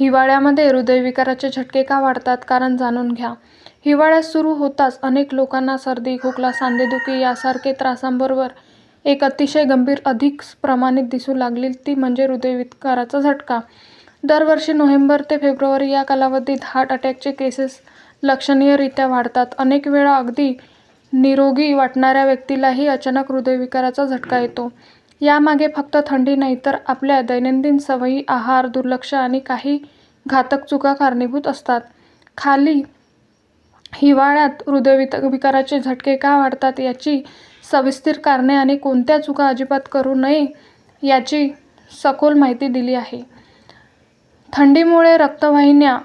हिवाळ्यामध्ये हृदयविकाराचे झटके का वाढतात? कारण जाणून घ्या. हिवाळ्यात सुरू होताच अनेक लोकांना सर्दी, खोकला, सांधेदुखी यासारखे त्रासांबरोबर एक अतिशय गंभीर, अधिक प्रमाणित दिसू लागली ती म्हणजे हृदयविकाराचा झटका. दरवर्षी नोव्हेंबर ते फेब्रुवारी या कालावधीत हार्ट अटॅकचे केसेस लक्षणीयरित्या वाढतात. अनेक वेळा अगदी निरोगी वाटणाऱ्या व्यक्तीलाही अचानक हृदयविकाराचा झटका येतो. यामागे फक्त थंडी नाही तर आपल्या दैनंदिन सवयी, आहार, दुर्लक्ष आणि काही घातक चुका कारणीभूत असतात. खाली हिवाळ्यात हृदयविकाराचे झटके का वाढतात याची सविस्तर कारणे आणि कोणत्या चुका अजिबात करू नये याची सखोल माहिती दिली आहे. थंडीमुळे रक्तवाहिन्या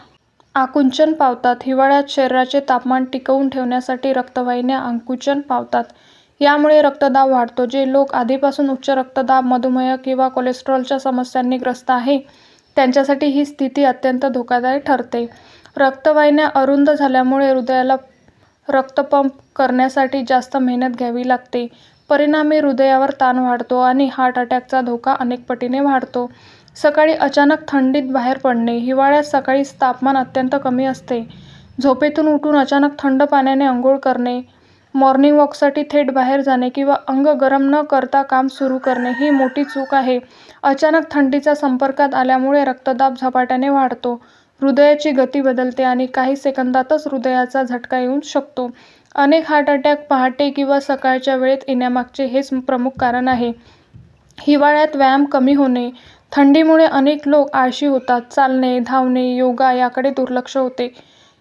आकुंचन पावतात. हिवाळ्यात शरीराचे तापमान टिकवून ठेवण्यासाठी रक्तवाहिन्या आकुंचन पावतात. यामुळे रक्तदाब वाढतो. जे लोक आधीपासून उच्च रक्तदाब, मधुमेह किंवा कोलेस्टेरॉलच्या समस्यांनी ग्रस्त आहे त्यांच्यासाठी ही स्थिती अत्यंत धोकादायक ठरते. रक्तवाहिन्या अरुंद झाल्यामुळे हृदयाला रक्त पंप करण्यासाठी जास्त मेहनत घ्यावी लागते. परिणामी हृदयावर ताण वाढतो आणि हार्ट अटॅकचा धोका अनेक पटीने वाढतो. सकाळी अचानक थंडीत बाहेर पडणे. हिवाळ्यात सकाळी तापमान अत्यंत कमी असते. झोपेतून उठून अचानक थंड पाण्याने अंघोळ करणे, मॉर्निंग वॉकसाठी थेट बाहेर जाणे किंवा अंग गरम न करता काम सुरू करणे ही मोठी चूक आहे. अचानक थंडीच्या संपर्कात आल्यामुळे रक्तदाब झपाट्याने वाढतो, हृदयाची गती बदलते आणि काही सेकंदातच हृदयाचा झटका येऊ शकतो. अनेक हार्ट अटॅक पहाटे किंवा सकाळच्या वेळेत येण्यामागचे हेच प्रमुख कारण आहे. हिवाळ्यात व्यायाम कमी होणे. थंडीमुळे अनेक लोक आळशी होतात. चालणे, धावणे, योगा याकडे दुर्लक्ष होते.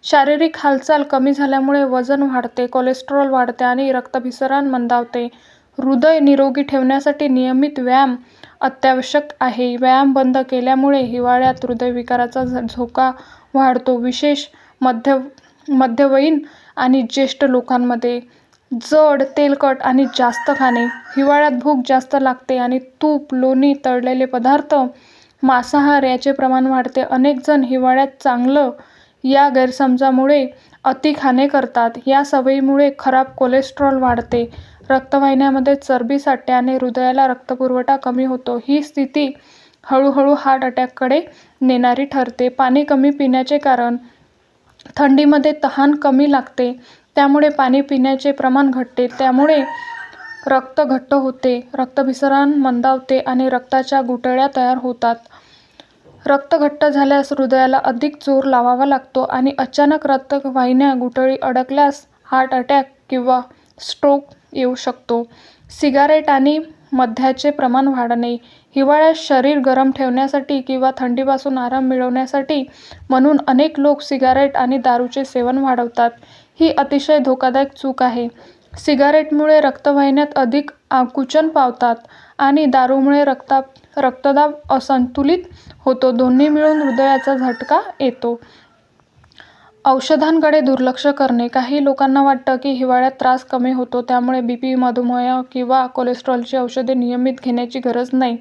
शारीरिक हालचाल कमी झाल्यामुळे वजन वाढते, कोलेस्टेरॉल वाढते आणि रक्ताभिसरण मंदावते. हृदय निरोगी ठेवण्यासाठी नियमित व्यायाम अत्यावश्यक आहे. व्यायाम बंद केल्यामुळे हिवाळ्यात हृदयविकाराचा धोका वाढतो, विशेष मध्यवयीन आणि ज्येष्ठ लोकांमध्ये. जड, तेलकट आणि जास्त खाणे. हिवाळ्यात भूक जास्त लागते आणि तूप, लोणी, तळलेले पदार्थ, मांसाहार याचे प्रमाण वाढते. अनेक जण हिवाळ्यात चांगलं या गैरसमजामुळे अति खाणे करतात. या सवयीमुळे खराब कोलेस्टेरॉल वाढते, रक्तवाहिन्यांमध्ये चरबी साठते आणि हृदयाला रक्तपुरवठा कमी होतो. ही स्थिती हळूहळू हार्ट अटॅककडे नेणारी ठरते. पाणी कमी पिण्याचे कारण. थंडीमध्ये तहान कमी लागते, त्यामुळे पाणी पिण्याचे प्रमाण घटते. त्यामुळे रक्त घट्ट होते, रक्ताभिसरण मंदावते आणि रक्ताच्या गुठळ्या तयार होतात. रक्त घट्ट झाल्यास हृदयाला अधिक जोर लावावा लागतो आणि अचानक रक्तवाहिन्या गुठळी अडकल्यास हार्ट अटॅक किंवा स्ट्रोक येऊ शकतो. सिगारेट आणि मद्याचे प्रमाण वाढणे. हिवाळ्यात शरीर गरम ठेवण्यासाठी किंवा थंडीपासून आराम मिळवण्यासाठी म्हणून अनेक लोक सिगारेट आणि दारूचे सेवन वाढवतात. ही अतिशय धोकादायक चूक आहे. सिगारेटमुळे रक्तवाहिन्यात अधिक आकुंचन पावतात आणि दारूमुळे रक्तदाब असंतुलित होतो. दोन्ही मिळून हृदयाचा झटका येतो. औषधांकडे दुर्लक्ष करणे. काही लोकांना वाटतं की हिवाळ्यात त्रास कमी होतो त्यामुळे बीपी, मधुमेह किंवा कोलेस्टेरॉलची औषधे नियमित घेण्याची गरज नाही.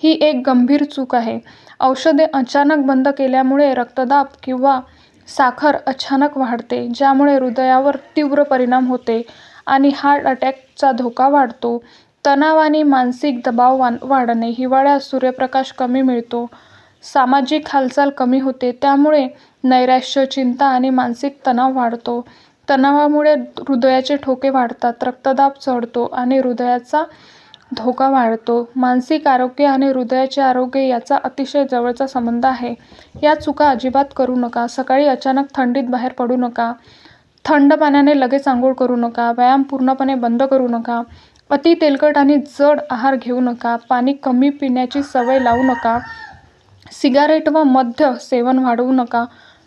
ही एक गंभीर चूक आहे. औषधे अचानक बंद केल्यामुळे रक्तदाब किंवा साखर अचानक वाढते, ज्यामुळे हृदयावर तीव्र परिणाम होते आणि हार्ट अटॅकचा धोका वाढतो. तणाव आणि मानसिक दबाव वाढणे. हिवाळ्यात सूर्यप्रकाश कमी मिळतो, सामाजिक हालचाल कमी होते, त्यामुळे नैराश्य, चिंता आणि मानसिक तणाव वाढतो. तणावामुळे हृदयाचे ठोके वाढतात, रक्तदाब चढतो आणि हृदयाचा धोका वाढतो. मानसिक आरोग्य आणि हृदयाचे आरोग्य याचा अतिशय जवळचा संबंध आहे. या चुका अजिबात करू नका. सकाळी अचानक थंडीत बाहेर पडू नका. थंड पाण्याने लगेच अंघोळ करू नका. व्यायाम पूर्णपणे बंद करू नका. अति तेलकट आणि जड आहार घेऊ नका. पाणी कमी पिण्याची सवय लावू नका. सिगारेट व मद्य सेवन वाढवू नका.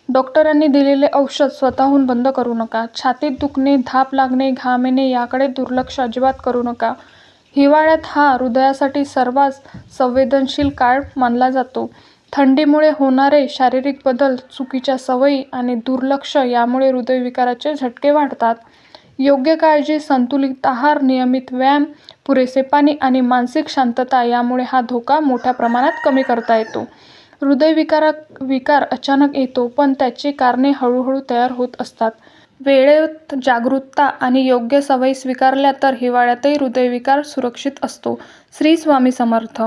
डॉक्टरांनी दिलेले औषध स्वतःहून बंद करू नका. छातीत दुखणे, धाप लागणे, घाम येणे याकडे दुर्लक्ष अजिबात करू नका. हिवाळ्यात हा हृदयासाठी सर्वात संवेदनशील काळ मानला जातो. थंडीमुळे होणारे शारीरिक बदल, चुकीच्या सवयी आणि दुर्लक्ष यामुळे हृदयविकाराचे झटके वाढतात. योग्य काळजी, संतुलित आहार, नियमित व्यायाम, पुरेसे पाणी आणि मानसिक शांतता यामुळे हा धोका मोठ्या प्रमाणात कमी करता येतो. हृदयविकार अचानक येतो, पण त्याची कारणे हळूहळू तयार होत असतात. वेळेत जागरूकता आणि योग्य सवयी स्वीकारल्या तर हिवाळ्यातही हृदयविकार सुरक्षित असतो. श्री स्वामी समर्थ.